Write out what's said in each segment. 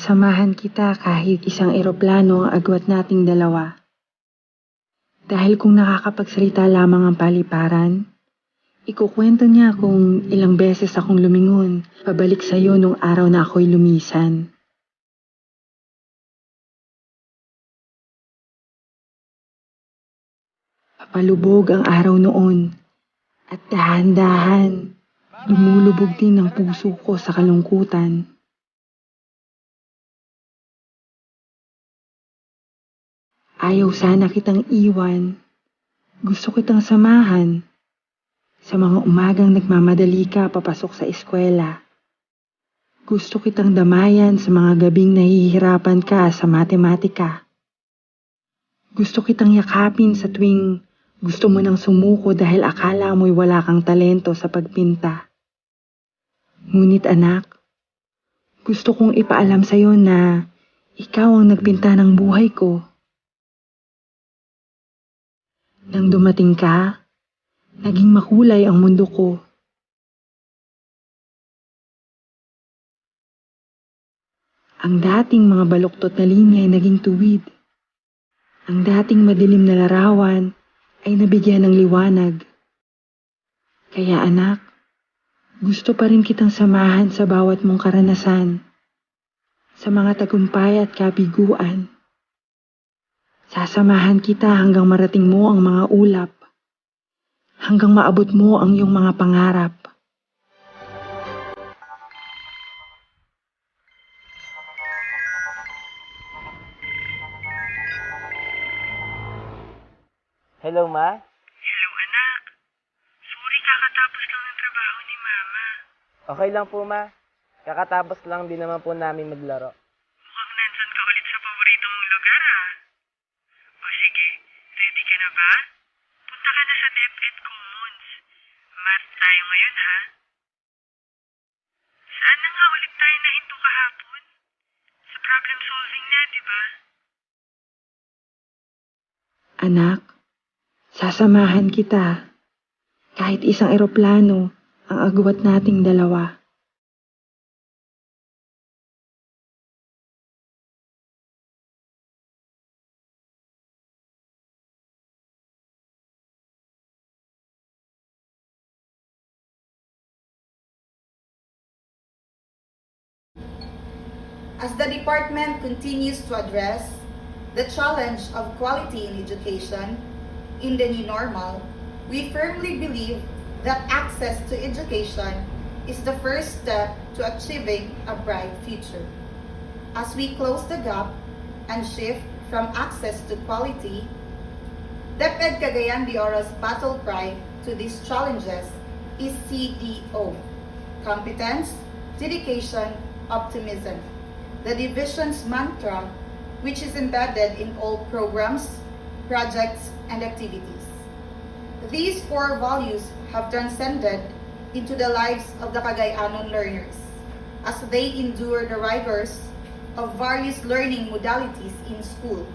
Sasamahan kita kahit isang eroplano ang agwat nating dalawa. Dahil kung nakakapagsalita lamang ang paliparan, ikukwento niya kung ilang beses akong lumingon pabalik sa'yo nung araw na ako'y lumisan. Papalubog ang araw noon at dahan-dahan lumulubog din ang puso ko sa kalungkutan. Ayaw sana kitang iwan. Gusto kitang samahan. Sa mga umagang nagmamadali ka papasok sa eskwela. Gusto kitang damayan sa mga gabing nahihirapan ka sa matematika. Gusto kitang yakapin sa tuwing gusto mo nang sumuko dahil akala mo'y wala kang talento sa pagpinta. Ngunit anak, gusto kong ipaalam sa'yo na ikaw ang nagpinta ng buhay ko. Nang dumating ka, naging makulay ang mundo ko. Ang dating mga baluktot na linya ay naging tuwid. Ang dating madilim na larawan ay nabigyan ng liwanag. Kaya anak, gusto pa rin kitang samahan sa bawat mong karanasan, sa mga tagumpay at kabiguan. Sasamahan kita hanggang marating mo ang mga ulap, hanggang maabot mo ang iyong mga pangarap. Hello, Ma? Hello anak, sorry kakatapos lang ng trabaho ni Mama. Okay lang po, Ma. Kakatapos lang din naman po namin maglaro. Mukhang nandyan ka ulit sa paborito mong lugar ah. O sige, ready ka na ba? Punta ka na sa DepEd Commons. Math tayo ngayon ha. Saan na nga ulit tayo nahinto kahapon? Sa problem solving na, di ba? Anak, sasamahan kita. Kahit isang eroplano ang agwat nating dalawa. As the department continues to address the challenge of quality in education in the new normal, we firmly believe that access to education is the first step to achieving a bright future. As we close the gap and shift from access to quality, DepEd Cagayan de Oro's battle cry to these challenges is CDO, competence, dedication, optimism, the division's mantra, which is embedded in all programs, projects, and activities. These four values have transcended into the lives of the Cagayanon learners as they endure the rigors of various learning modalities in school.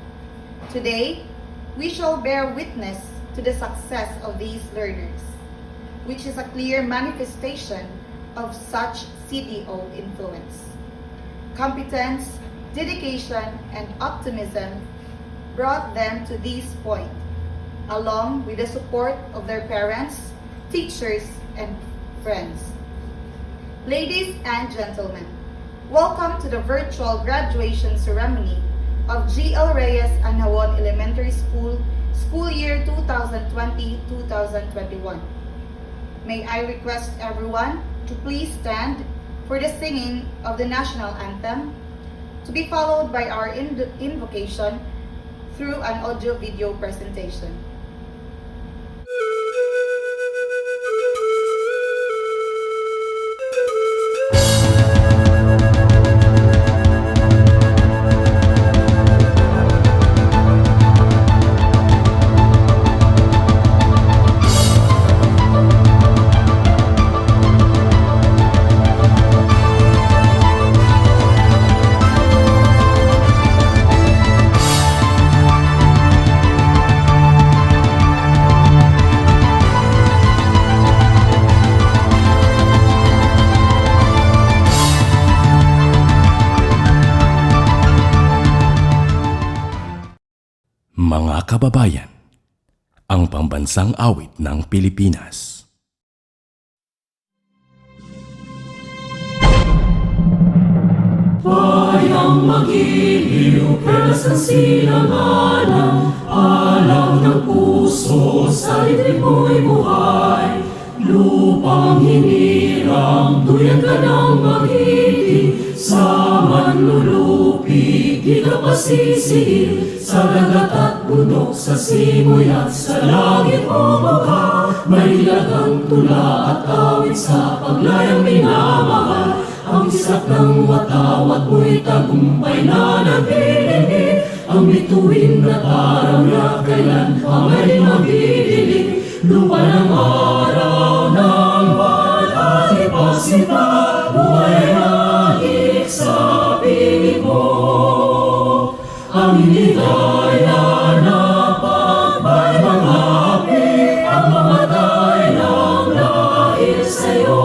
Today, we shall bear witness to the success of these learners, which is a clear manifestation of such CDO influence. Competence, dedication, and optimism brought them to this point, along with the support of their parents, teachers, and friends. Ladies and gentlemen, welcome to the virtual graduation ceremony of GL Reyes Anhawon Elementary School, school year 2020-2021. May I request everyone to please stand for the singing of the national anthem, to be followed by our invocation through an audio-video presentation. Mga kababayan, ang pambansang awit ng Pilipinas. Bayang magiliw, perlas ng silanganan, alam ng puso, sa liblib mo'y buhay. Lupang hinirang, duyan ka ng magiting, sa manlulupi, di ka pasisihin. Sa dagat at bundok, sa simoy at sa langit mo mukha, may lagang tula at awit sa paglayang minamahal. Ang isak ng watawat mo'y tagumpay na nabibili, ang bituin na araw na kailan pa may mabibiling. Lupa ng araw ng balat ipasinta, buhay na higit sa piling mo. Ang hinigaya na pagbay mga api, ang mamatay ng dahil sa'yo.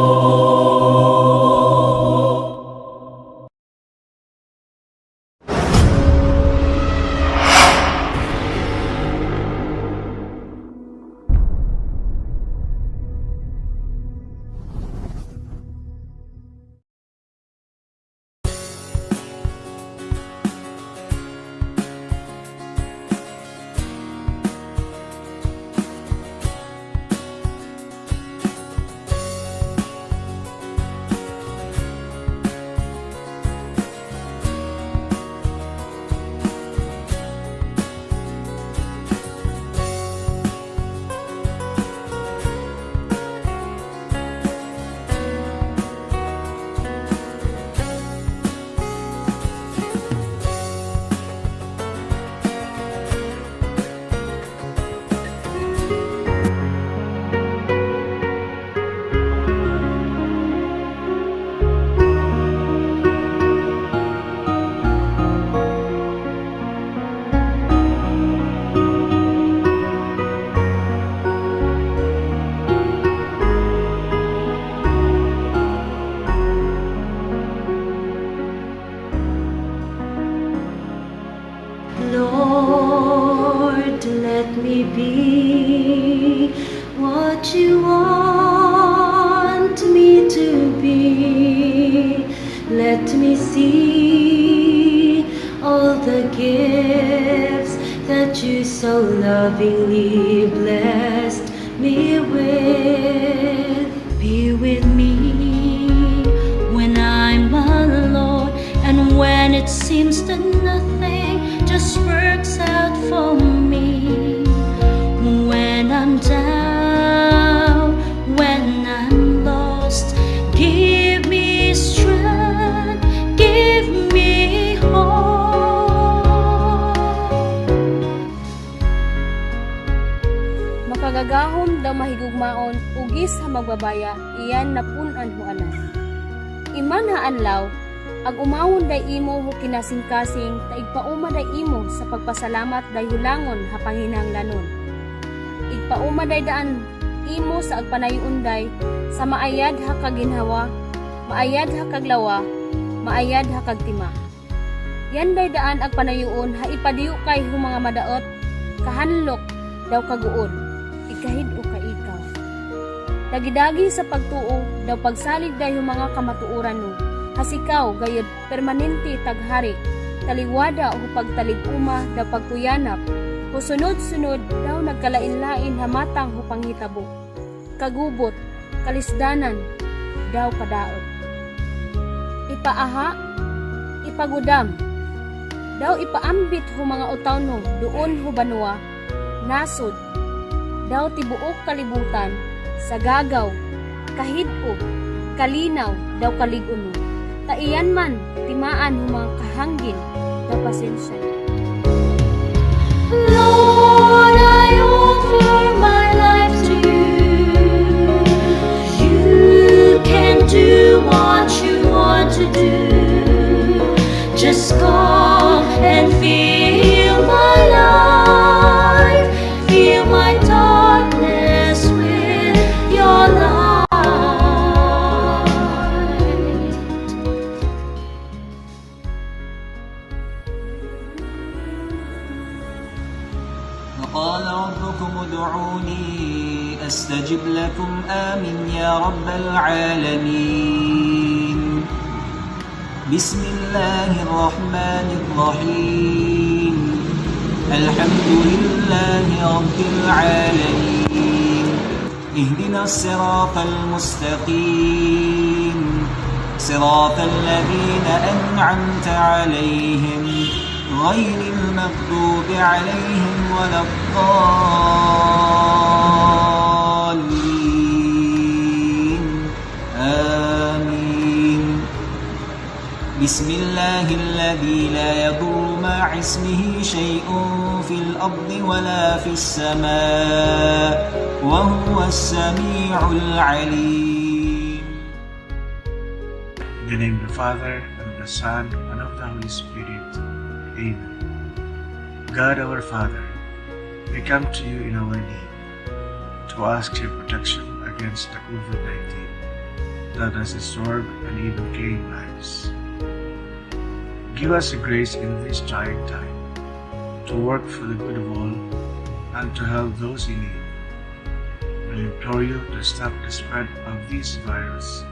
Lord, let me be what you want me to be. Let me see all the gifts that you so lovingly blessed me with. Be with me when I'm alone and when it seems that nothing just works out for me. When I'm down, when I'm lost, give me strength, give me hope. Makagagahom daw mahigugmaon, ugis sa magbabaya, iyan napunan ho anas. Iman haanlaw, ag umawon day imo ho kinasing-kasing, taigpauma day imo sa pagpasalamat day hulangon ha panginahanglanon. Igpauma day daan imo sa agpanayuon day, sa maayad ha kaginhawa, maayad ha kaglawa, maayad ha kagtima. Yan day daan agpanayuon ha ipadiyo kay hu mga madaot, kahanlok daw kaguon, ikahid o kaikaw. Dagidagi sa pagtuo, daw pagsalig day hu mga kamatuuran no, hasikaw gayud permanente taghari, taliwada o pagtalig-uma daw pagkuyanap, o sunod-sunod daw nagkalain-lain hamatang o panghitabo, kagubot, kalisdanan, daw kadaot. Ipaaha, ipagudam, daw ipaambit ho mga utaw no, doon ho banwa, nasod, daw tibuok kalibutan, sa gagaw, kahid-o, kalinaw, daw kalig-uno. Taiyan man, timaan ho mga kahanggin, daw pasensya. Lord, I offer my life to you. You can do what you want to do. Just come and fill my life, fill my darkness with your light. قال ربكم ادعوني أستجب لكم آمين يا رب العالمين بسم الله الرحمن الرحيم الحمد لله رب العالمين اهدنا الصراط المستقيم صراط الذين أنعمت عليهم غير المغضوب عليهم ولا الضالين آمين بسم الله الذي لا يضر مع اسمه شيء في الأرض ولا في السماء وهو السميع العليم. In the name of the Father, and of the Son, and of the Holy Spirit. Amen. God our Father, we come to you in our need to ask your protection against the COVID-19 that has disturbed and even claimed lives. Give us the grace in this trying time to work for the good of all and to help those in need. We implore you to stop the spread of this virus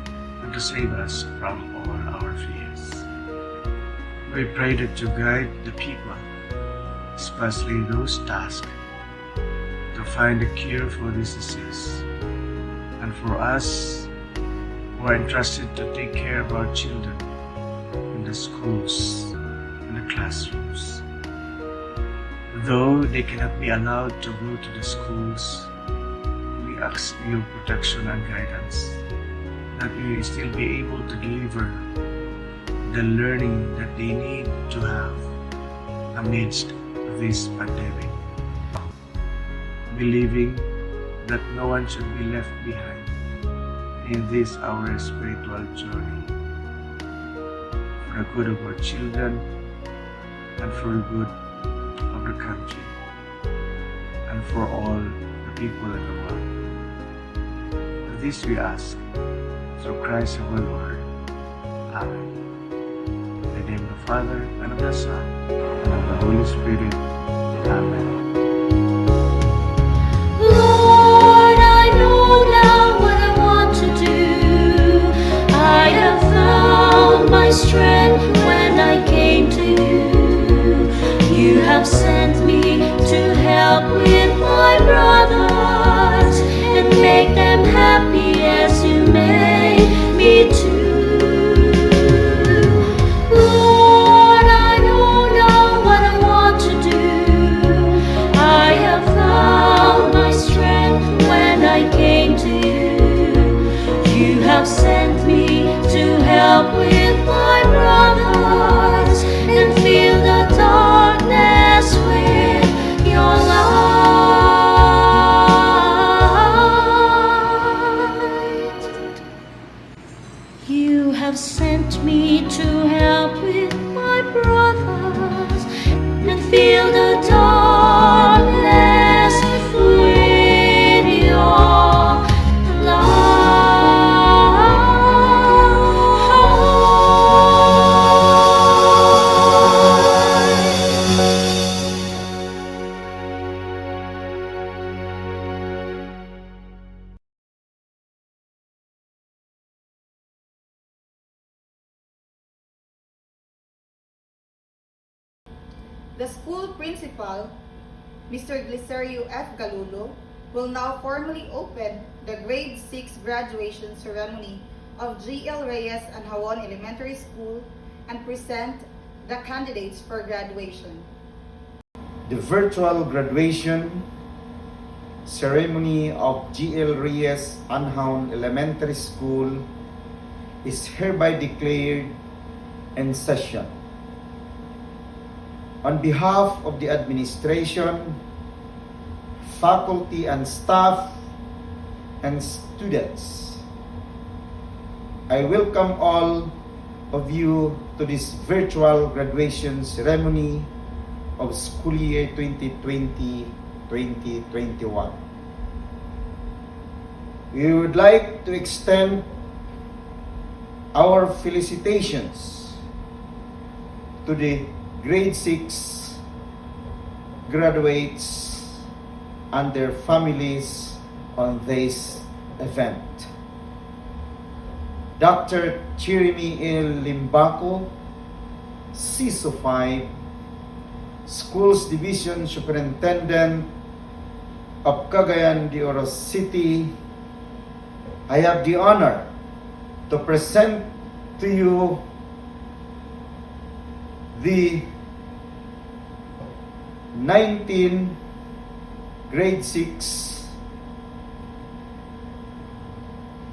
and to save us from all our fears. We pray that you guide the people, especially those tasked to find a cure for this disease, and for us who are entrusted to take care of our children in the schools and the classrooms. Though they cannot be allowed to go to the schools, we ask your protection and guidance, that we will still be able to deliver the learning that they need to have amidst this pandemic, believing that no one should be left behind in this our spiritual journey, for the good of our children and for the good of the country and for all the people in the world. This we ask through Christ our Lord. Amen. In the name of the Father, and of the Son, and of the Holy Spirit. Amen. Lord, I know now what I want to do. I have found my strength when I came to you. You have sent me to help with my brothers and make them happy as you made me too. Lord, I know now what I want to do. I have found my strength when I came to you. You have sent me to help with my brothers and fill the darkness with your light. You have sent me to help with my brothers and fill the darkness with your The school principal, Mr. Glicerio F. Galulo, will now formally open the grade 6 graduation ceremony of GL Reyes Anhawon Elementary School and present the candidates for graduation. The virtual graduation ceremony of GL Reyes Anhawon Elementary School is hereby declared in session. On behalf of the administration, faculty and staff, and students, I welcome all of you to this virtual graduation ceremony of school year 2020-2021. We would like to extend our felicitations to the grade 6 graduates and their families on this event. Dr. Jeremy L. Limbaco, CISO 5, Schools Division Superintendent of Cagayan de Oro City, I have the honor to present to you the 19 grade 6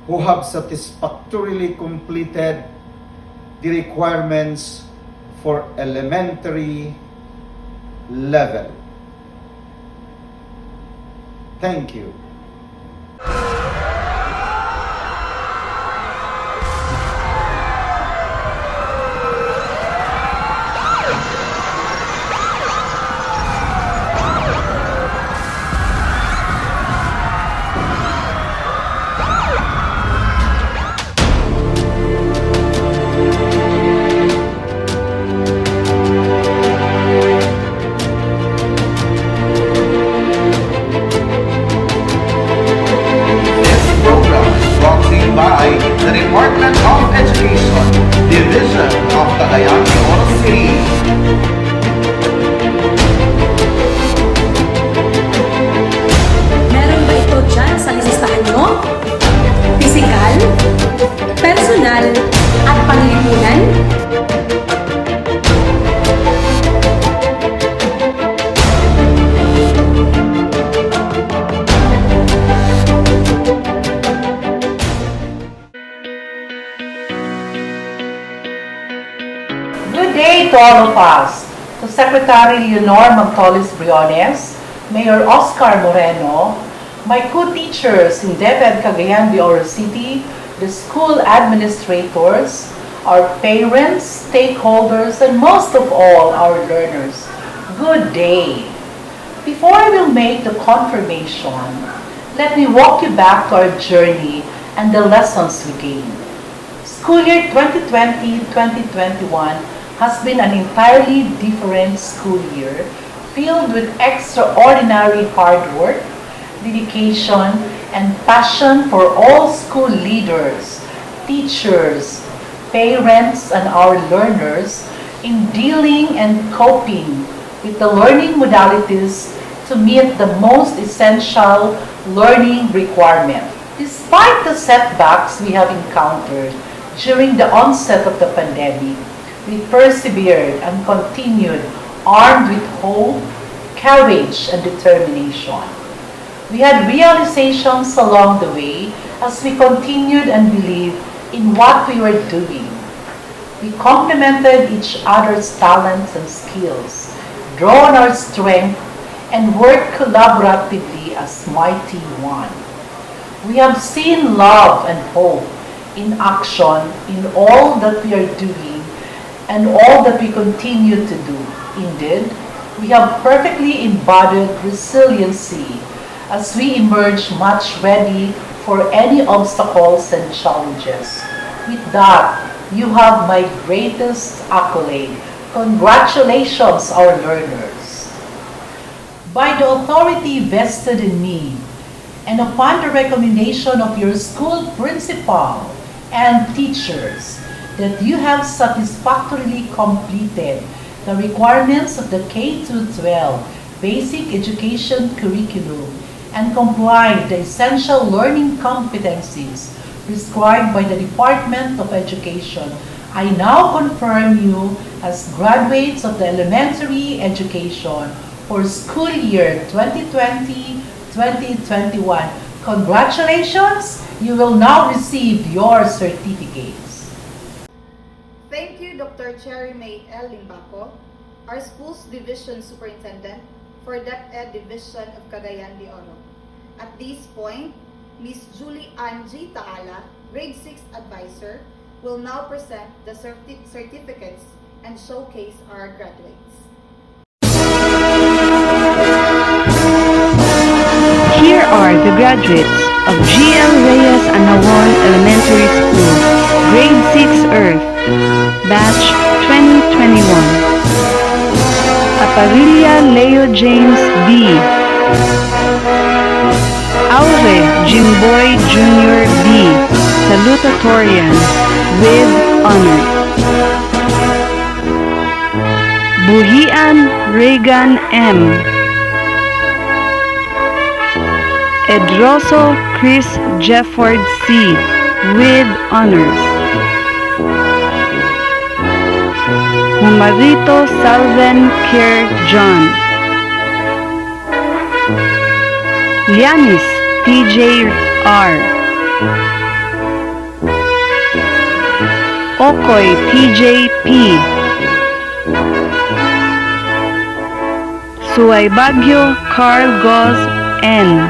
who have satisfactorily completed the requirements for elementary level. Thank you. By the Department of Education, Division of Cagayan de Oro City. Meron ba ito dyan sa listahan nyo? Pisikal, personal, at panlipunan? Good day to all of us, to Secretary Leonor Magtolis-Briones, Mayor Oscar Moreno, my co-teachers in DepED Cagayan de Oro City, the school administrators, our parents, stakeholders, and most of all, our learners. Good day. Before I will make the confirmation, let me walk you back to our journey and the lessons we gained. School year 2020-2021 has been an entirely different school year, filled with extraordinary hard work, dedication, and passion for all school leaders, teachers, parents, and our learners in dealing and coping with the learning modalities to meet the most essential learning requirement. Despite the setbacks we have encountered during the onset of the pandemic, we persevered and continued armed with hope, courage, and determination. We had realizations along the way as we continued and believed in what we were doing. We complemented each other's talents and skills, drawn our strength, and worked collaboratively as mighty one. We have seen love and hope in action in all that we are doing and all that we continue to do. Indeed, we have perfectly embodied resiliency as we emerge much ready for any obstacles and challenges. With that, you have my greatest accolade. Congratulations, our learners. By the authority vested in me, and upon the recommendation of your school principal and teachers, that you have satisfactorily completed the requirements of the K-12 basic education curriculum and complied the essential learning competencies prescribed by the Department of Education, I now confirm you as graduates of the elementary education for school year 2020-2021. Congratulations! You will now receive your certificates. Thank you, Dr. Jeremy L. Limbaco, our Schools Division Superintendent for DepEd Division of Cagayan de Oro. At this point, Ms. Julie Angie Taala, Grade 6 Advisor, will now present the certificates and showcase our graduates. Here are the graduates of GL Reyes Anhawon Elementary School, Grade 6 Earth, Batch 2021. Aparilla Leo James B. Aure Jimboy Jr. B. Salutatorian with honor. Buhian Regan M. Edroso Chris Jefford C. with honors. Humarito Salven Kier John. Lianis TJ R. Okoy TJ P. Suaybagyo Carl Goz N.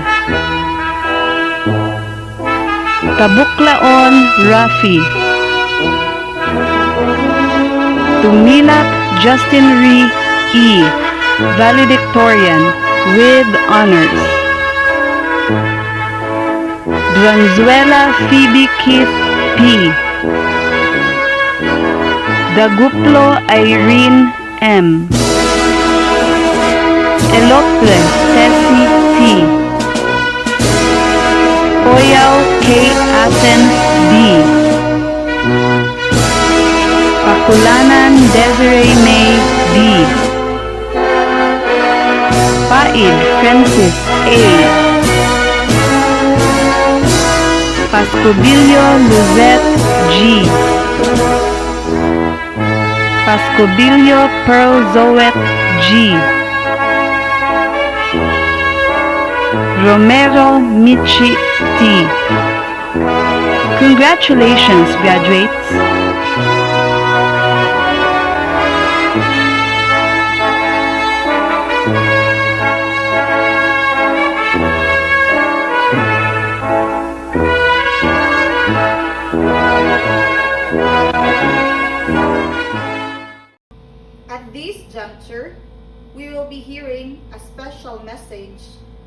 Tabuklaon Rafi. Tumilat Justin Ree E. Valedictorian with honors. Branzuela Phoebe Keith P. Daguplo Irene M. Elopre Tessie T. Oyao K. Athens D. Pakulanan Desiree May D. Paid Francis A. Pascobilio Luzette G. Pascobilio Pearl Zoet G. Romero Michi T. Congratulations, graduates! At this juncture, we will be hearing a special message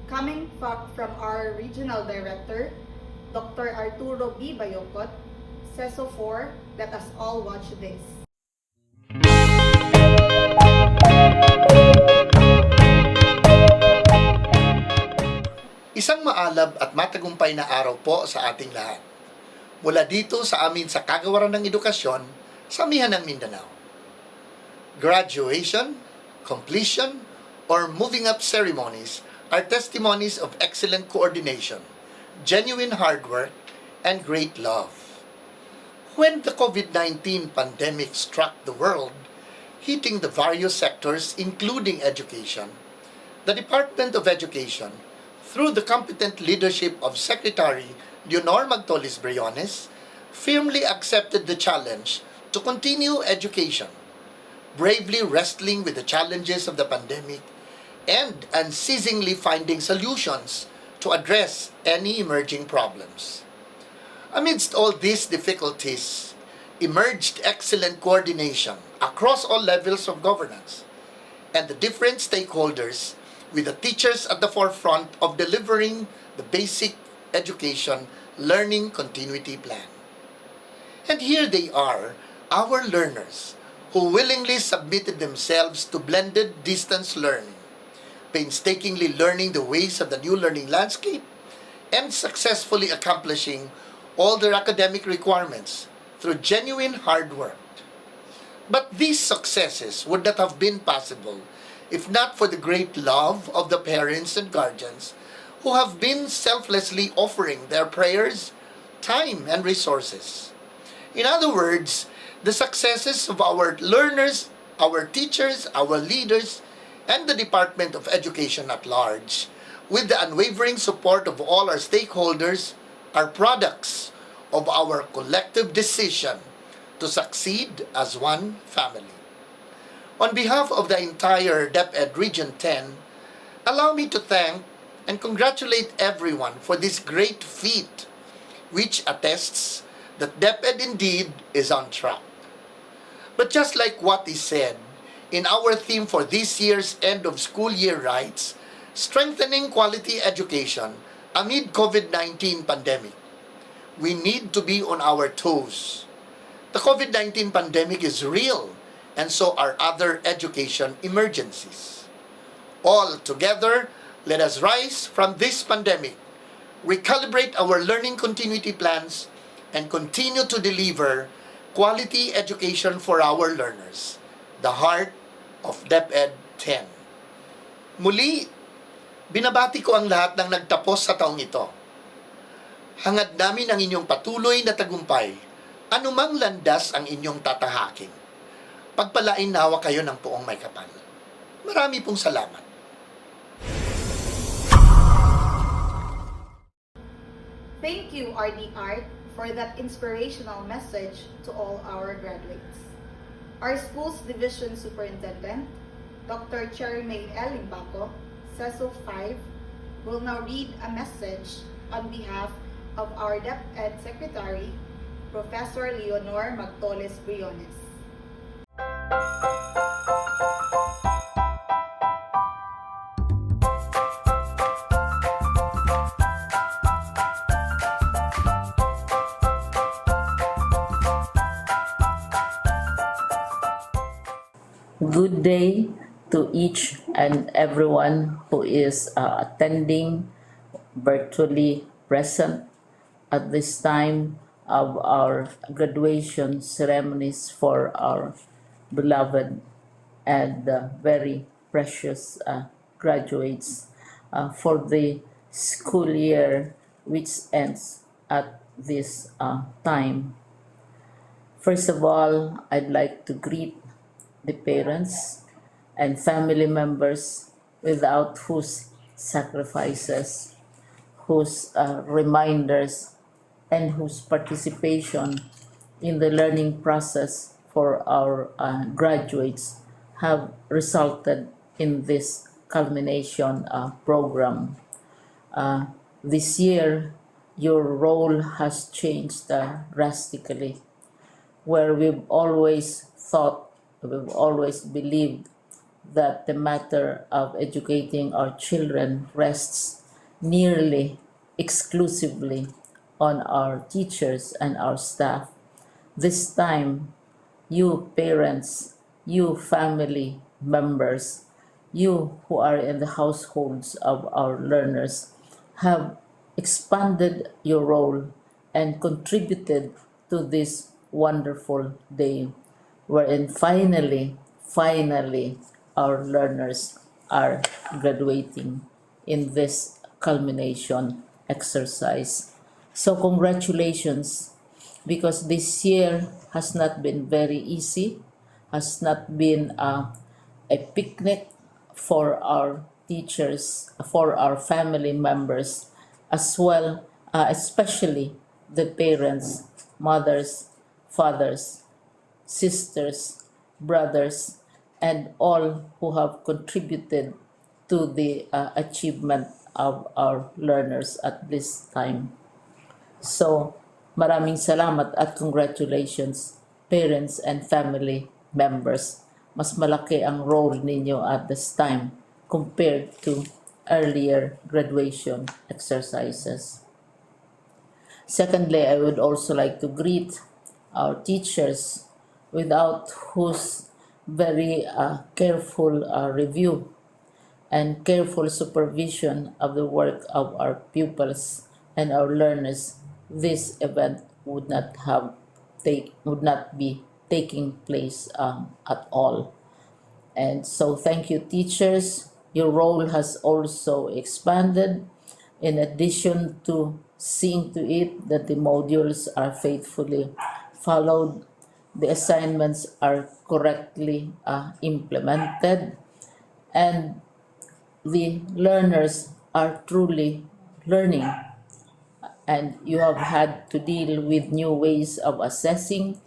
coming from our Regional Director, Dr. Arturo B. Bayocot, CESO 4. Let us all watch this. Isang maalab at matagumpay na araw po sa ating lahat. Mula dito sa amin sa Kagawaran ng Edukasyon, sa Amihan ng Mindanao. Graduation, completion, or moving up ceremonies are testimonies of excellent coordination, genuine hard work, and great love. When the COVID-19 pandemic struck the world, hitting the various sectors including education, the Department of Education, through the competent leadership of Secretary Leonor Magtolis Briones, firmly accepted the challenge to continue education, bravely wrestling with the challenges of the pandemic and unceasingly finding solutions to address any emerging problems. Amidst all these difficulties, emerged excellent coordination across all levels of governance and the different stakeholders, with the teachers at the forefront of delivering the basic education learning continuity plan. And here they are, our learners, who willingly submitted themselves to blended distance learning, painstakingly learning the ways of the new learning landscape, and successfully accomplishing all their academic requirements through genuine hard work. But these successes would not have been possible if not for the great love of the parents and guardians who have been selflessly offering their prayers, time, and resources. In other words, the successes of our learners, our teachers, our leaders, and the Department of Education at large, with the unwavering support of all our stakeholders, are products of our collective decision to succeed as one family. On behalf of the entire DepEd Region 10, allow me to thank and congratulate everyone for this great feat, which attests that DepEd indeed is on track. But just like what is said in our theme for this year's end of school year rights, strengthening quality education amid COVID-19 pandemic, we need to be on our toes. The COVID-19 pandemic is real, and so are other education emergencies. All together, let us rise from this pandemic recalibrate our learning continuity plans, and continue to deliver quality education for our learners, the heart of DepEd 10. Muli, binabati ko ang lahat ng nagtapos sa taong ito. Hangad namin ang inyong patuloy na tagumpay, anumang landas ang inyong tatahakin. Pagpalain nawa kayo ng poong may kapal. Marami pong salamat. Thank you, RD Art, for that inspirational message to all our graduates. Our school's Division Superintendent, Dr. Cherry May Limbako, CESO 5, will now read a message on behalf of our DepEd Secretary, Professor Leonor Magtoles Briones. Good day to each and everyone who is attending virtually present at this time of our graduation ceremonies for our beloved and very precious graduates for the school year which ends at this time. First of all, I'd like to greet the parents and family members without whose sacrifices, whose reminders, and whose participation in the learning process for our graduates have resulted in this culmination program. This year, your role has changed drastically, where we've always believed that the matter of educating our children rests nearly exclusively on our teachers and our staff. This time, you parents, you family members, you who are in the households of our learners have expanded your role and contributed to this wonderful day, wherein finally, our learners are graduating in this culmination exercise. So congratulations, because this year has not been very easy, has not been a picnic for our teachers, for our family members, as well, especially the parents, mothers, fathers, sisters, brothers, and all who have contributed to the achievement of our learners at this time. So, maraming salamat at congratulations, parents and family members. Mas malaki ang role ninyo at this time compared to earlier graduation exercises. Secondly, I would also like to greet our teachers, without whose very careful review and careful supervision of the work of our pupils and our learners, this event would not be taking place at all. And so thank you, teachers. Your role has also expanded, in addition to seeing to it that the modules are faithfully followed, the assignments are correctly implemented, and the learners are truly learning. And you have had to deal with new ways of assessing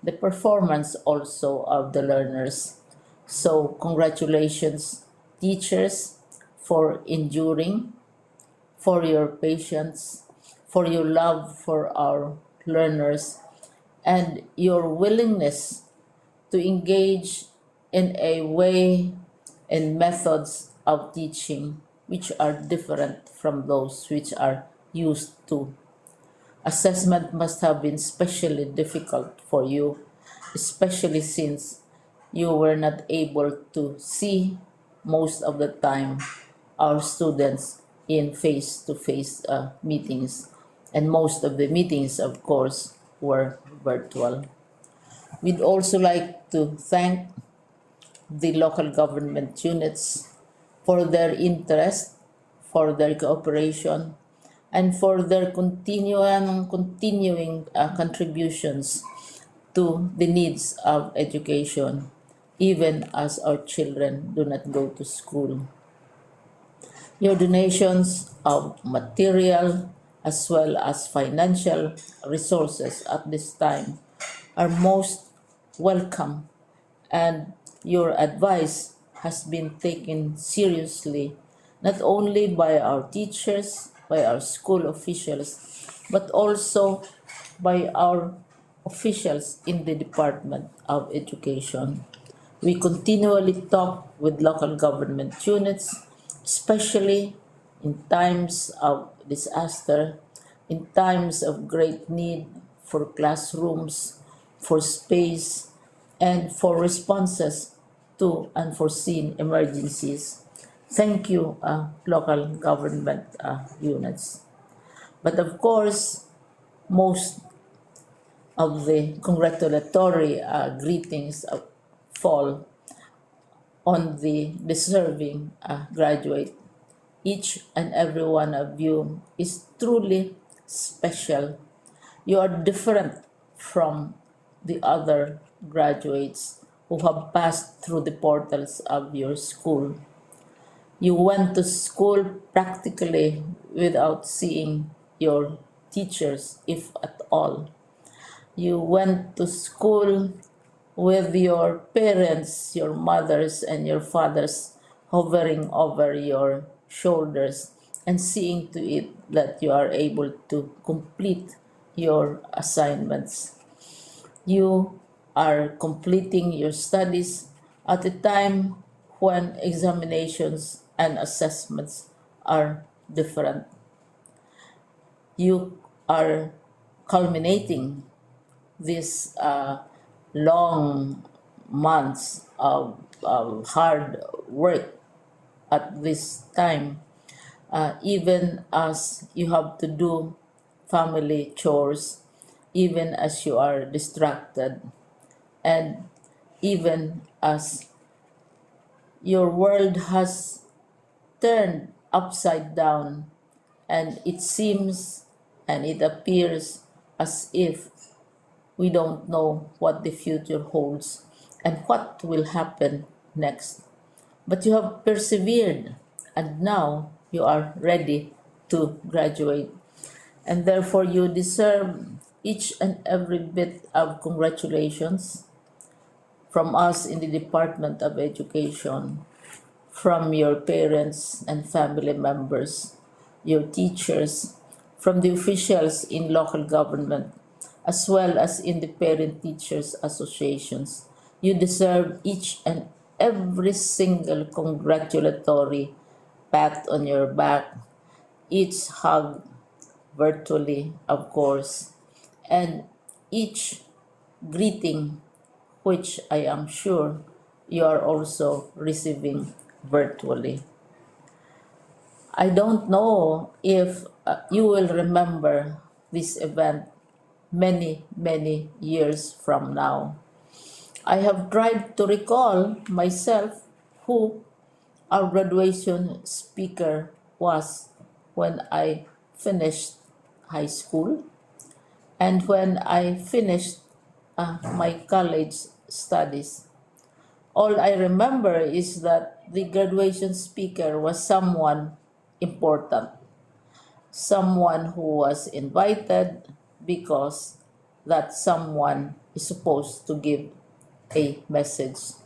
the performance also of the learners. So congratulations, teachers, for enduring, for your patience, for your love for our learners, and your willingness to engage in a way and methods of teaching which are different from those which are used to. Assessment must have been especially difficult for you, especially since you were not able to see most of the time our students in face-to-face meetings, and most of the meetings, of course, were virtual. We'd also like to thank the local government units for their interest, for their cooperation, and for their continuing contributions to the needs of education, even as our children do not go to school. Your donations of material as well as financial resources at this time are most welcome, and your advice has been taken seriously not only by our teachers, by our school officials, but also by our officials in the Department of Education. We continually talk with local government units, especially in times of disaster, in times of great need for classrooms, for space, and for responses to unforeseen emergencies. Thank you, local government units. But of course, most of the congratulatory greetings fall on the deserving graduate. Each and every one of you is truly special. You are different from the other graduates who have passed through the portals of your school. You went to school practically without seeing your teachers, if at all. You went to school with your parents, your mothers, and your fathers hovering over your shoulders and seeing to it that you are able to complete your assignments. You are completing your studies at a time when examinations and assessments are different. You are culminating these long months of hard work at this time, even as you have to do family chores, even as you are distracted, and even as your world has turned upside down, and it seems and it appears as if we don't know what the future holds and what will happen next. But you have persevered, and now you are ready to graduate. And therefore, you deserve each and every bit of congratulations from us in the Department of Education, from your parents and family members, your teachers, from the officials in local government, as well as in the parent teachers associations. You deserve each and every single congratulatory pat on your back, each hug virtually, of course, and each greeting, which I am sure you are also receiving virtually. I don't know if you will remember this event many, many years from now. I have tried to recall myself who our graduation speaker was when I finished high school and when I finished my college studies. All I remember is that the graduation speaker was someone important, someone who was invited because that someone is supposed to give a message.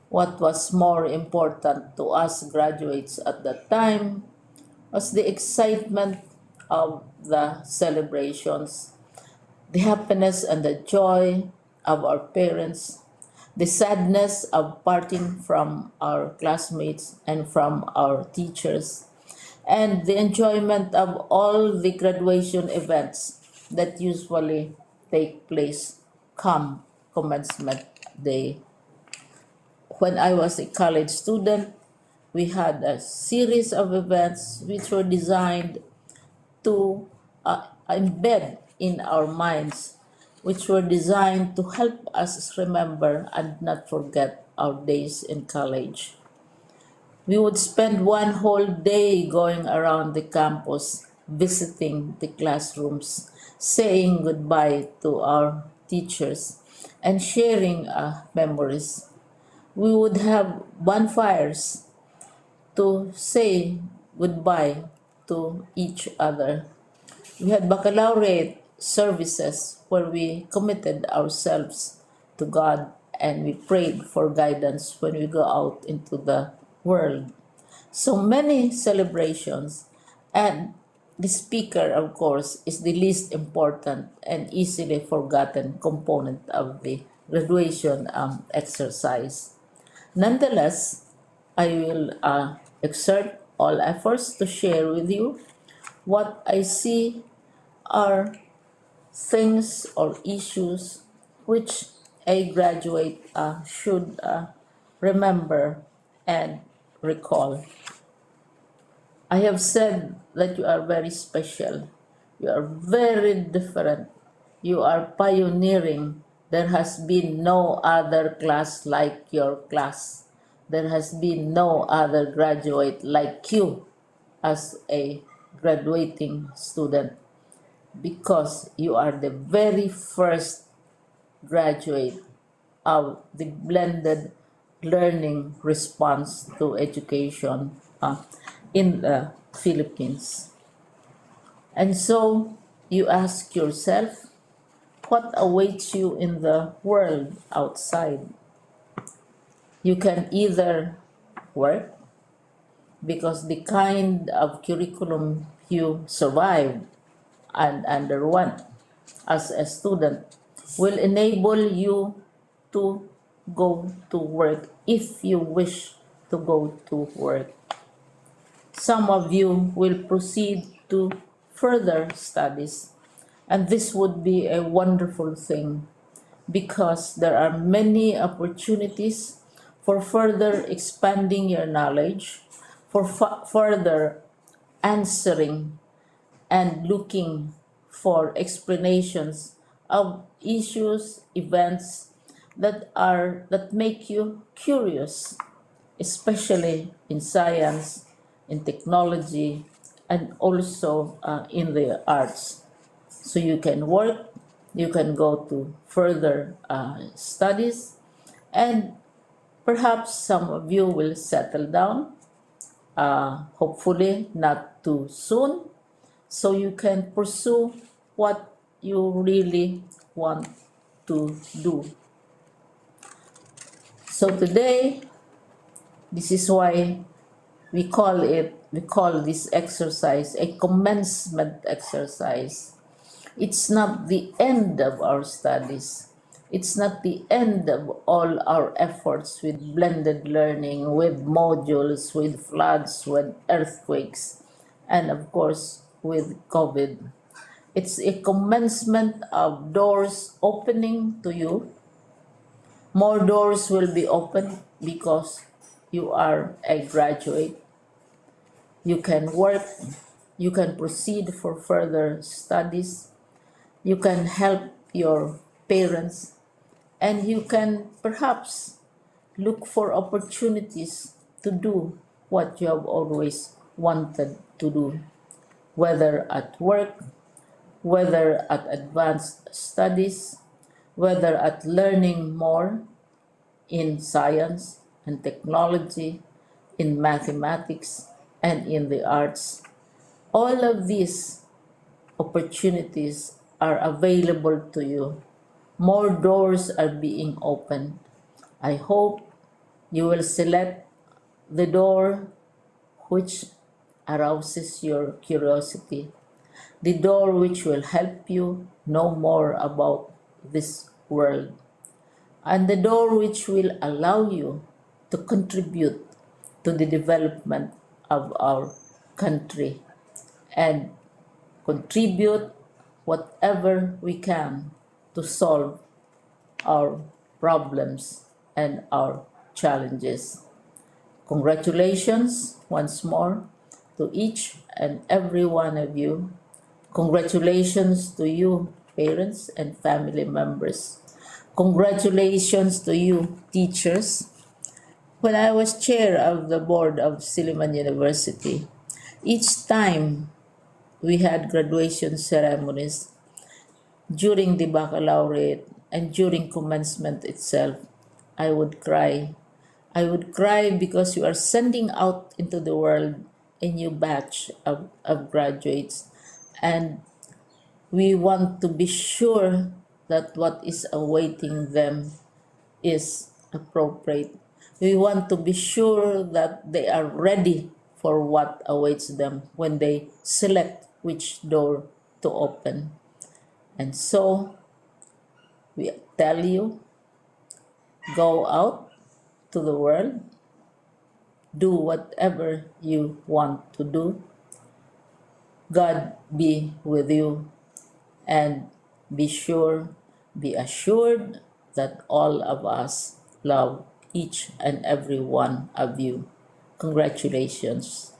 What was more important to us graduates at that time was the excitement of the celebrations, the happiness and the joy of our parents, the sadness of parting from our classmates and from our teachers, and the enjoyment of all the graduation events that usually take place come commencement day. When I was a college student, we had a series of events which were designed to embed in our minds, which were designed to help us remember and not forget our days in college. We would spend one whole day going around the campus, visiting the classrooms, saying goodbye to our teachers, and sharing memories. We would have bonfires to say goodbye to each other. We had baccalaureate services where we committed ourselves to God and we prayed for guidance when we go out into the world. So many celebrations, and the speaker, of course, is the least important and easily forgotten component of the graduation exercise. Nonetheless, I will exert all efforts to share with you what I see are things or issues which a graduate should remember and recall. I have said that you are very special. You are very different. You are pioneering. There has been no other class like your class. There has been no other graduate like you as a graduating student, because you are the very first graduate of the blended learning response to education in the Philippines. And so you ask yourself, what awaits you in the world outside? You can either work, because the kind of curriculum you survived and underwent as a student will enable you to go to work if you wish to go to work. Some of you will proceed to further studies, and this would be a wonderful thing because there are many opportunities for further expanding your knowledge, for further answering and looking for explanations of issues, events that make you curious, especially in science, in technology, and also in the arts. So you can work, you can go to further studies, and perhaps some of you will settle down, hopefully not too soon, so you can pursue what you really want to do. So today, this is why we call this exercise a commencement exercise. It's not the end of our studies. It's not the end of all our efforts with blended learning, with modules, with floods, with earthquakes, and of course with COVID. It's a commencement of doors opening to you. More doors will be opened because you are a graduate. You can work, you can proceed for further studies, you can help your parents, and you can perhaps look for opportunities to do what you have always wanted to do, whether at work, whether at advanced studies, whether at learning more in science and technology, in mathematics, and in the arts. All of these opportunities are available to you. More doors are being opened. I hope you will select the door which arouses your curiosity, the door which will help you know more about this world, and the door which will allow you to contribute to the development of our country and contribute whatever we can to solve our problems and our challenges. Congratulations once more to each and every one of you. Congratulations to you, parents and family members. Congratulations to you, teachers. When I was chair of the board of Silliman University, each time we had graduation ceremonies during the baccalaureate and during commencement itself, I would cry. I would cry because you are sending out into the world a new batch of graduates, and we want to be sure that what is awaiting them is appropriate. We want to be sure that they are ready for what awaits them when they select which door to open. And so, we tell you, go out to the world, do whatever you want to do. God be with you, and be assured that all of us love each and every one of you. Congratulations.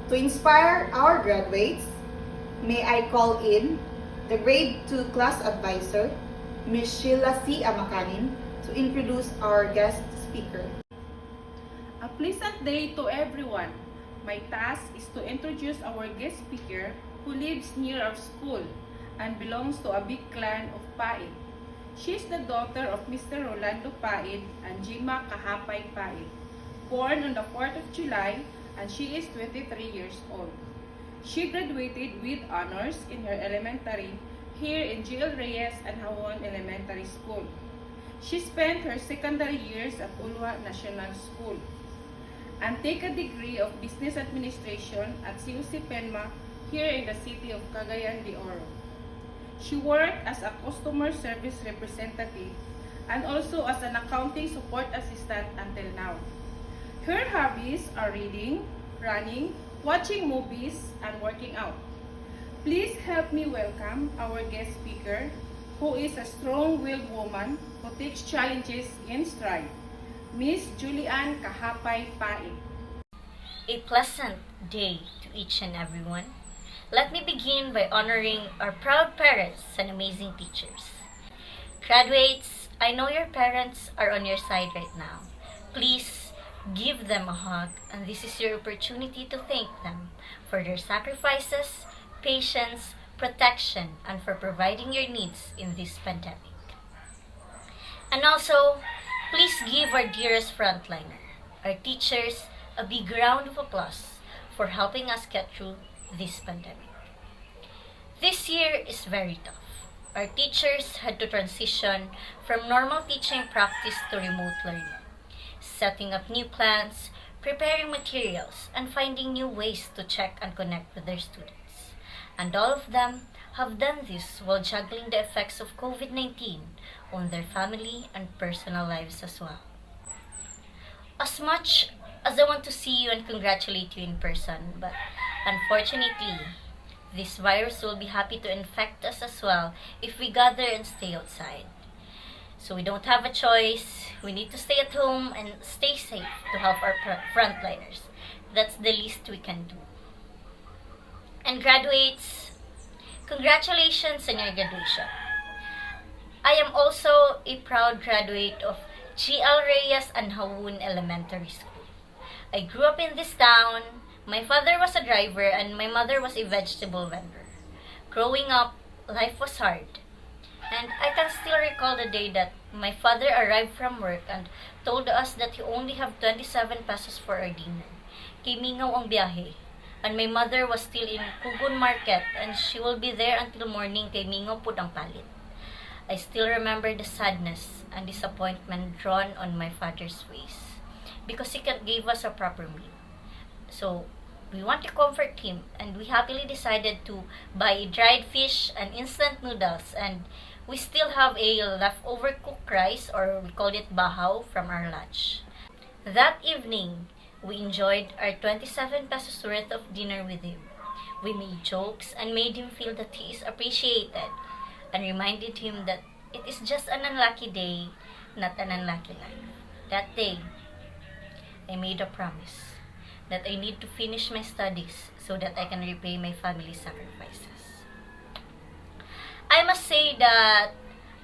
To inspire our graduates, may I call in the Grade 2 Class Advisor, Ms. Sheila C. Amakanin, to introduce our guest speaker. A pleasant day to everyone. My task is to introduce our guest speaker who lives near our school and belongs to a big clan of Paid. She is the daughter of Mr. Rolando Paid and Jima Kahapay Paid, born on the 4th of July, and she is 23 years old. She graduated with honors in her elementary here in GL Reyes Anhawon Elementary School. She spent her secondary years at Ulwa National School and take a degree of Business Administration at CUC Penma here in the city of Cagayan de Oro. She worked as a customer service representative and also as an accounting support assistant until now. Her hobbies are reading, running, watching movies, and working out. Please help me welcome our guest speaker, who is a strong-willed woman who takes challenges in stride, Miss Julian Kahapay Paid. A pleasant day to each and everyone. Let me begin by honoring our proud parents and amazing teachers. Graduates, I know your parents are on your side right now. Please give them a hug, and this is your opportunity to thank them for their sacrifices, patience, protection, and for providing your needs in this pandemic. And also, please give our dearest frontliner, our teachers, a big round of applause for helping us get through this pandemic. This year is very tough. Our teachers had to transition from normal teaching practice to remote learning, setting up new plans, preparing materials, and finding new ways to check and connect with their students. And all of them have done this while juggling the effects of COVID-19 on their family and personal lives as well. As much as I want to see you and congratulate you in person, but unfortunately, this virus will be happy to infect us as well if we gather and stay outside. So we don't have a choice. We need to stay at home and stay safe to help our frontliners. That's the least we can do. And graduates, congratulations on your graduation. I am also a proud graduate of GL Reyes Anhawon Elementary School. I grew up in this town. My father was a driver and my mother was a vegetable vendor. Growing up, life was hard. And I can still recall the day that my father arrived from work and told us that he only have 27 pesos for our dinner. Kay mingaw ang biyahe. And my mother was still in Kugon Market and she will be there until morning kay mingaw pud ang palit. I still remember the sadness and disappointment drawn on my father's face because he can't give us a proper meal. So, we want to comfort him and we happily decided to buy dried fish and instant noodles, and we still have a leftover cooked rice, or we call it bahaw, from our lunch. That evening, we enjoyed our 27 pesos worth of dinner with him. We made jokes and made him feel that he is appreciated. and reminded him that it is just an unlucky day, not an unlucky life. That day, I made a promise that I need to finish my studies so that I can repay my family's sacrifices. I must say that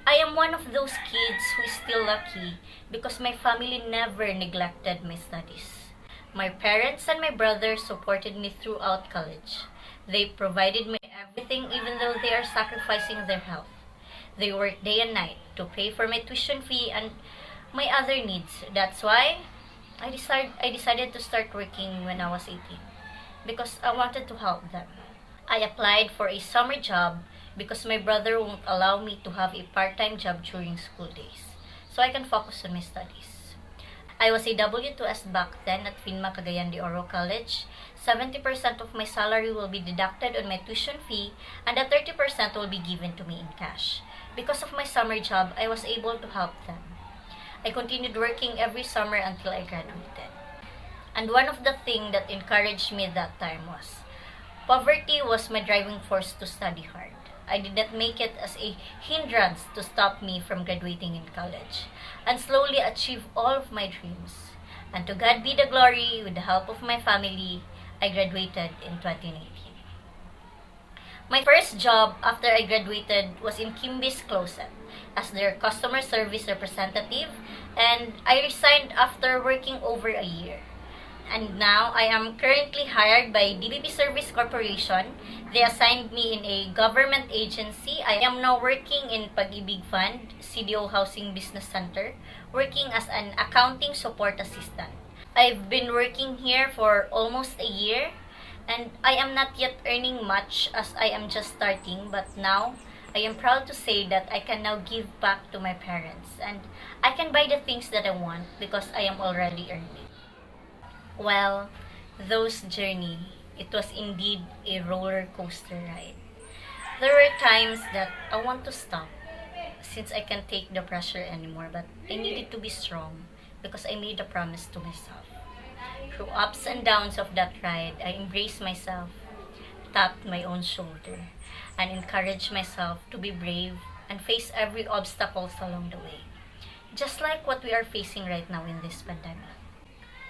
I am one of those kids who is still lucky because my family never neglected my studies. My parents and my brother supported me throughout college. They provided me everything even though they are sacrificing their health. They work day and night to pay for my tuition fee and my other needs. That's why I decided to start working when I was 18 because I wanted to help them. I applied for a summer job because my brother won't allow me to have a part-time job during school days, so I can focus on my studies. I was a W2S back then at Cagayan de Oro College. 70% of my salary will be deducted on my tuition fee and the 30% will be given to me in cash. Because of my summer job, I was able to help them. I continued working every summer until I graduated. And one of the things that encouraged me at that time was poverty was my driving force to study hard. I did not make it as a hindrance to stop me from graduating in college and slowly achieve all of my dreams. And to God be the glory, with the help of my family, I graduated in 2018. My first job after I graduated was in Kimby's Closet as their customer service representative, and I resigned after working over a year. And now I am currently hired by DepED Service Corporation. They assigned me in a government agency. I am now working in Pag-ibig Fund, CDO Housing Business Center, working as an accounting support assistant. I've been working here for almost a year, and I am not yet earning much as I am just starting, but now I am proud to say that I can now give back to my parents and I can buy the things that I want because I am already earning. Well, those journey, it was indeed a roller coaster ride. There were times that I want to stop since I can't take the pressure anymore, but I needed to be strong because I made a promise to myself. Through ups and downs of that ride, I embraced myself, tapped my own shoulder, and encouraged myself to be brave and face every obstacle along the way. Just like what we are facing right now in this pandemic.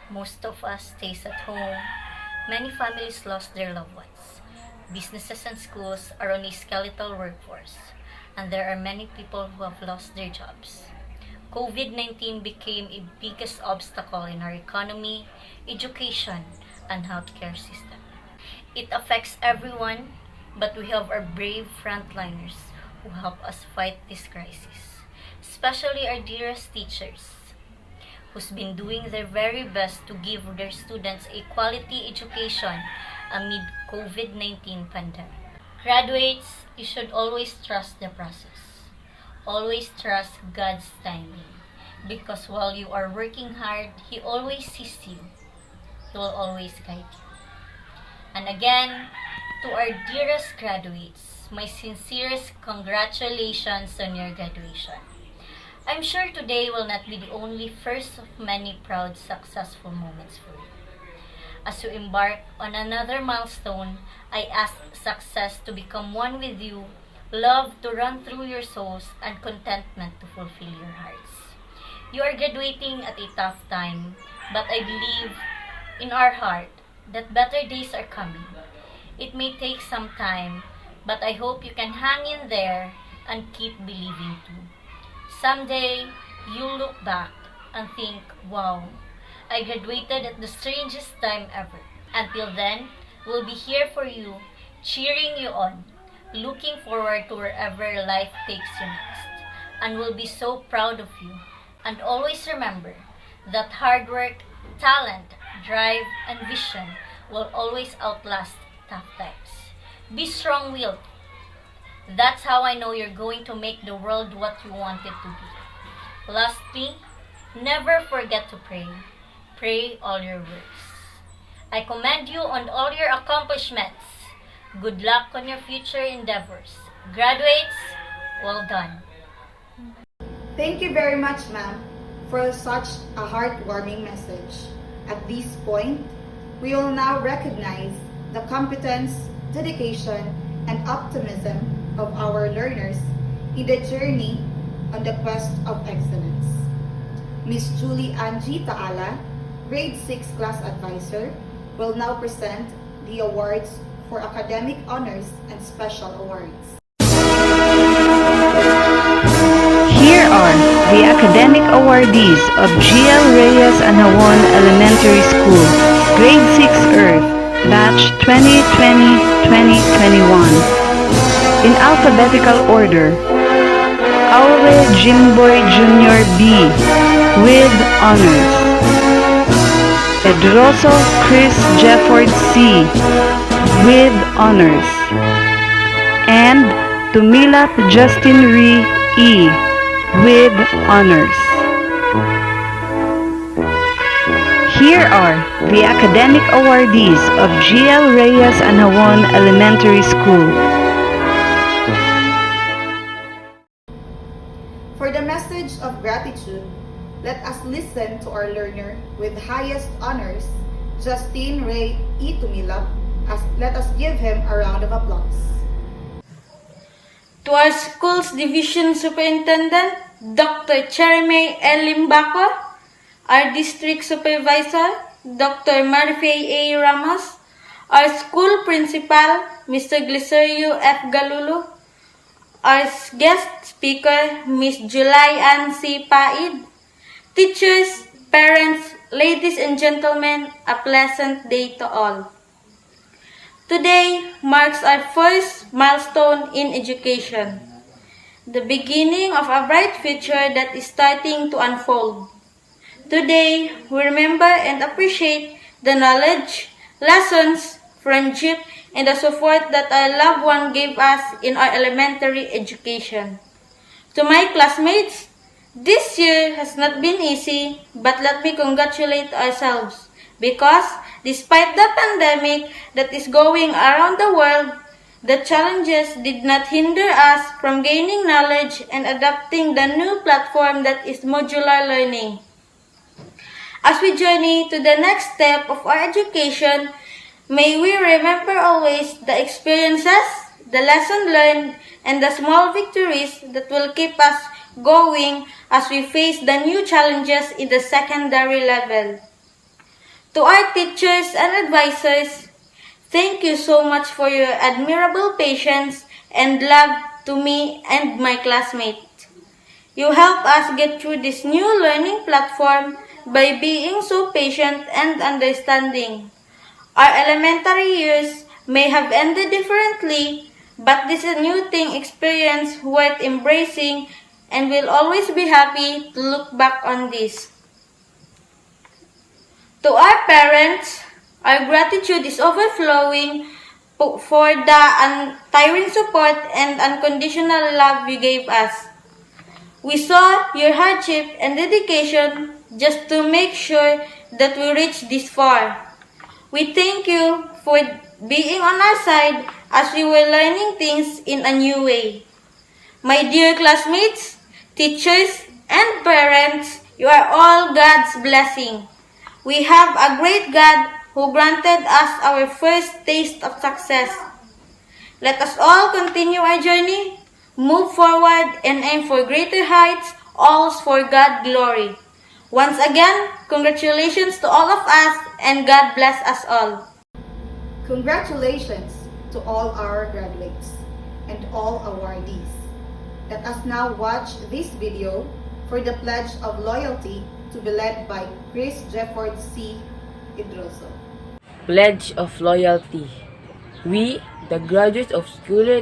Most of us stays at home. Many families lost their loved ones. Businesses and schools are on a skeletal workforce, and there are many people who have lost their jobs. COVID-19 became a biggest obstacle in our economy, education, and healthcare system. It affects everyone, but we have our brave frontliners who help us fight this crisis, especially our dearest teachers, who's been doing their very best to give their students a quality education amid COVID-19 pandemic. Graduates, you should always trust the process. Always trust God's timing. Because while you are working hard, He always sees you. He will always guide you. And again, to our dearest graduates, my sincerest congratulations on your graduation. I'm sure today will not be the only first of many proud, successful moments for you. As you embark on another milestone, I ask success to become one with you, love to run through your souls, and contentment to fulfill your hearts. You are graduating at a tough time, but I believe in our heart that better days are coming. It may take some time, but I hope you can hang in there and keep believing too. Someday, you'll look back and think, wow, I graduated at the strangest time ever. Until then, we'll be here for you, cheering you on, looking forward to wherever life takes you next. And we'll be so proud of you. And always remember that hard work, talent, drive, and vision will always outlast tough times. Be strong-willed. That's how I know you're going to make the world what you want it to be. Lastly, never forget to pray. Pray all your works. I commend you on all your accomplishments. Good luck on your future endeavors. Graduates, well done. Thank you very much, ma'am, for such a heartwarming message. At this point, we will now recognize the competence, dedication, and optimism of our learners in the journey on the quest of excellence. Miss Julie Angie Taala, Grade 6 Class Advisor, will now present the awards for academic honors and special awards. Here are the academic awardees of GL Reyes Anhawon Elementary School, Grade 6 Earth, Batch 2020-2021. In alphabetical order, Aure Jimboy Jr. B, with honors. Pedroso Chris Jefford C, with honors. And Tumilap Justin Ree E, with honors. Here are the academic awardees of GL Reyes Anhawon Elementary School. For the message of gratitude, let us listen to our learner with highest honors, Justine Ray E. Tumilap. Let us give him a round of applause. To our school's division superintendent, Dr. Cherime L. Limbaco, our district supervisor, Dr. Marfay A. Ramos, our school principal, Mr. Glicerio F. Galulu, our guest speaker, Ms. July Ann C. Paid, teachers, parents, ladies and gentlemen, a pleasant day to all. Today marks our first milestone in education, the beginning of a bright future that is starting to unfold. Today, we remember and appreciate the knowledge, lessons, friendship, and the support that our loved one gave us in our elementary education. To my classmates, this year has not been easy, but let me congratulate ourselves because despite the pandemic that is going around the world, the challenges did not hinder us from gaining knowledge and adapting the new platform that is modular learning. As we journey to the next step of our education, may we remember always the experiences, the lessons learned, and the small victories that will keep us going as we face the new challenges in the secondary level. To our teachers and advisors, thank you so much for your admirable patience and love to me and my classmates. You help us get through this new learning platform by being so patient and understanding. Our elementary years may have ended differently, but this is a new thing experience worth embracing and we'll always be happy to look back on this. To our parents, our gratitude is overflowing for the untiring support and unconditional love you gave us. We saw your hardship and dedication just to make sure that we reach this far. We thank you for being on our side as we were learning things in a new way. My dear classmates, teachers, and parents, you are all God's blessing. We have a great God who granted us our first taste of success. Let us all continue our journey, move forward, and aim for greater heights, all for God's glory. Once again, congratulations to all of us, and God bless us all. Congratulations to all our graduates and all awardees. Let us now watch this video for the Pledge of Loyalty to be led by Chris Jefford C. Idroso. Pledge of Loyalty. We, the graduates of school year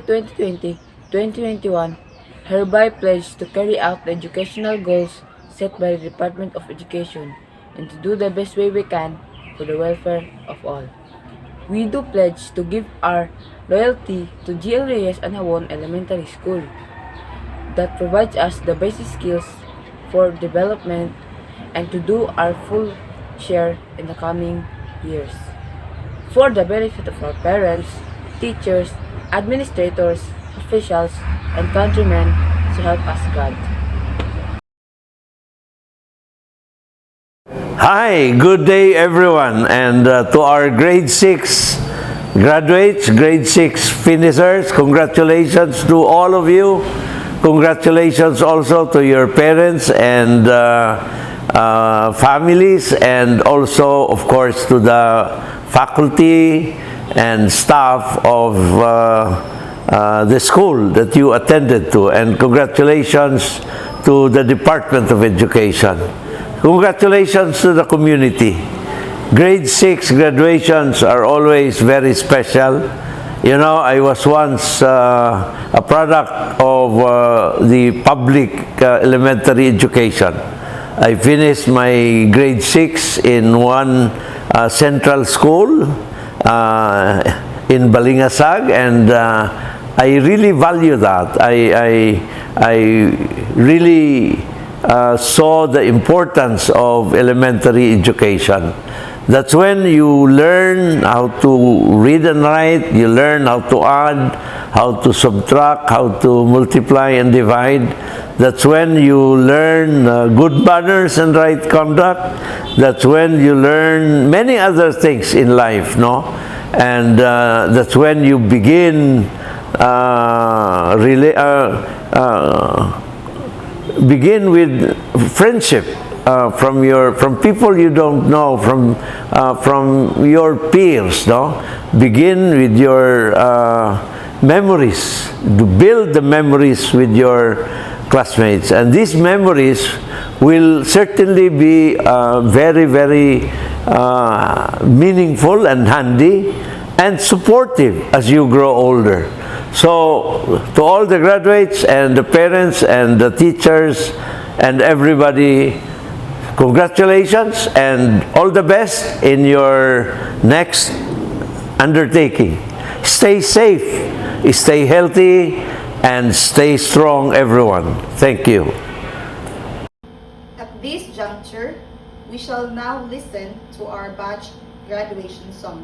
2020-2021, hereby pledge to carry out the educational goals set by the Department of Education and to do the best way we can for the welfare of all. We do pledge to give our loyalty to GL Reyes Anhawon Elementary School that provides us the basic skills for development and to do our full share in the coming years. For the benefit of our parents, teachers, administrators, officials, and countrymen, so help us God. Hi, good day everyone, and to our grade 6 graduates, grade 6 finishers, congratulations to all of you congratulations also to your parents and families, and also, of course, to the faculty and staff of the school that you attended to, and congratulations to the Department of Education. Congratulations to the community. Grade 6 graduations are always very special. You know, I was once a product of the public elementary education. I finished my grade 6 in one central school in Balingasag, and I really value that. I really saw the importance of elementary education. That's when you learn how to read and write, you learn how to add, how to subtract, how to multiply and divide. That's when you learn good manners and right conduct. That's when you learn many other things in life, no? And that's when you begin begin with friendship from people you don't know, from your peers, no? Begin with your memories, to build the memories with your classmates, and these memories will certainly be very, very meaningful and handy and supportive as you grow older. So, to all the graduates and the parents and the teachers and everybody, congratulations and all the best in your next undertaking. Stay safe, stay healthy, and stay strong, everyone. Thank you. At this juncture, we shall now listen to our batch graduation song.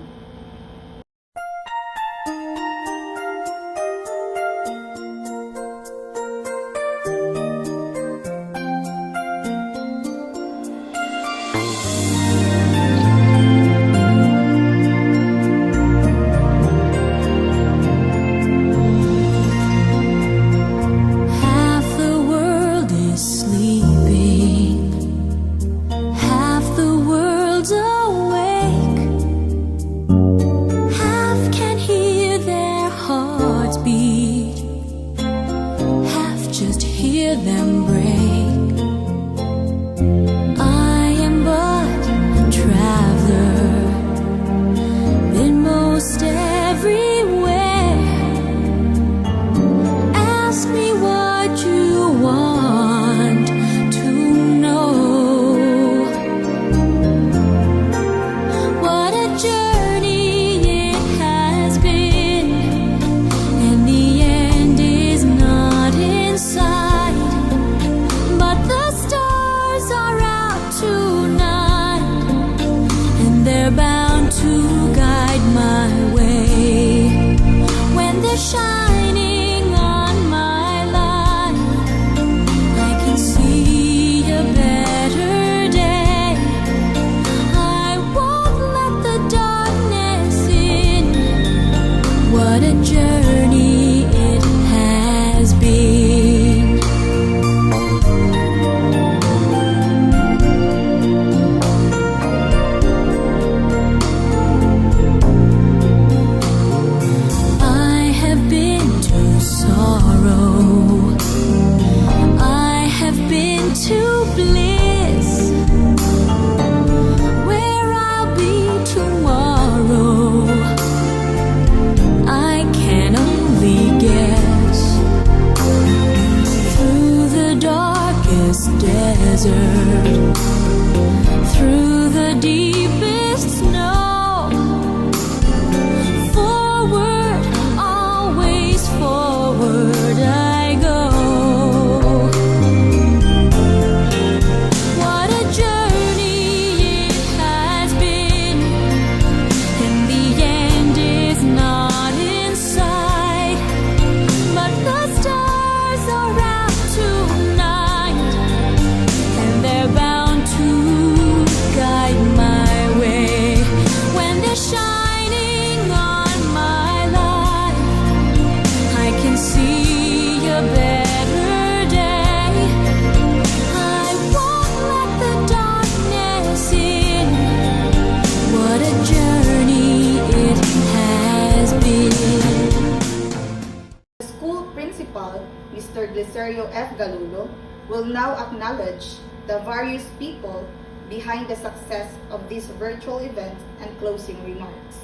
will now acknowledge the various people behind the success of this virtual event and closing remarks.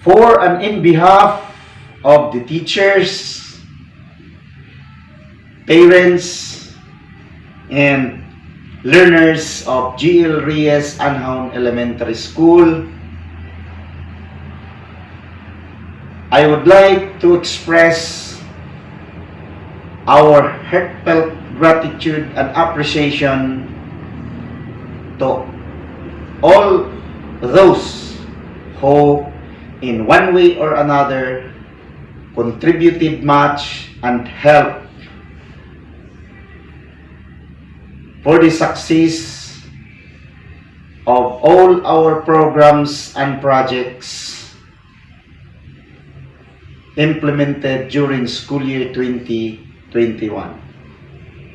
For and in behalf of the teachers, parents, and learners of GL Reyes Anhawon Elementary School, I would like to express our heartfelt gratitude and appreciation to all those who, in one way or another, contributed much and helped for the success of all our programs and projects implemented during school year 2021.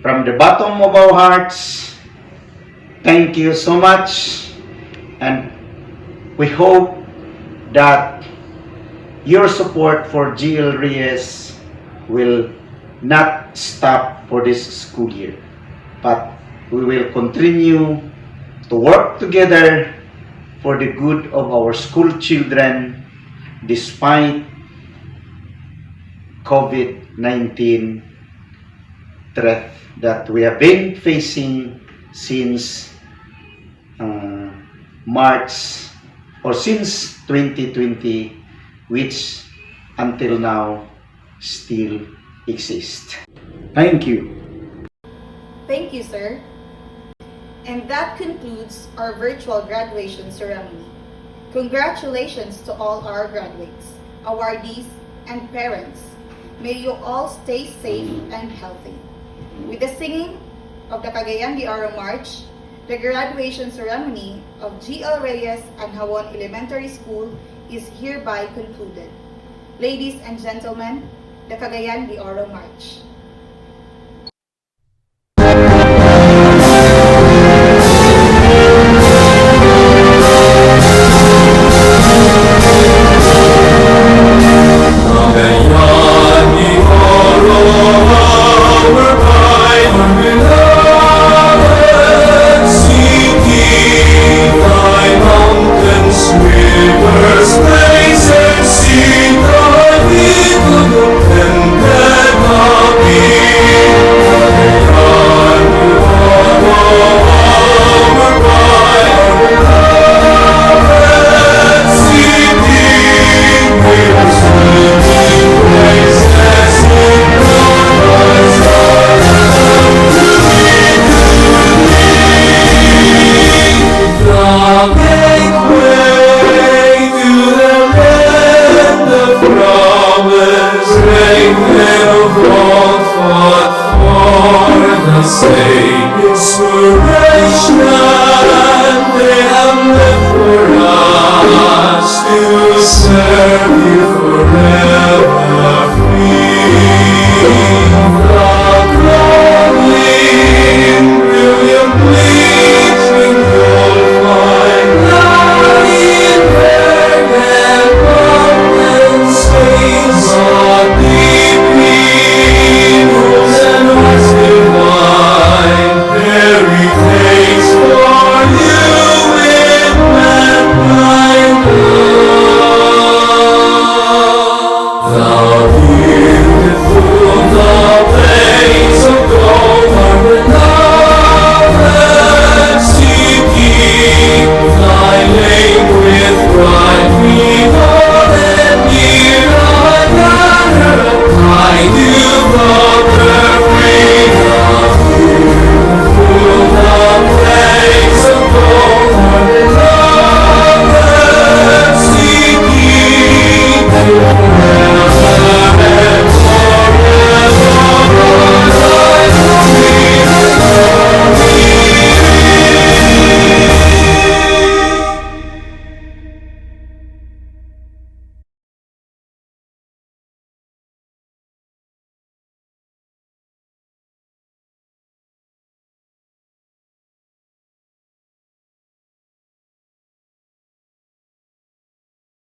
From the bottom of our hearts, thank you so much, and we hope that your support for GL Reyes will not stop for this school year, but we will continue to work together for the good of our school children despite COVID-19 threat that we have been facing since March or since 2020, which until now still exists. Thank you. Thank you, sir. And that concludes our virtual graduation ceremony. Congratulations to all our graduates, awardees, and parents. May you all stay safe and healthy. With the singing of the Cagayan de Oro March, the graduation ceremony of GL Reyes Anhawon Elementary School is hereby concluded. Ladies and gentlemen, the Cagayan de Oro March. Serve you forever.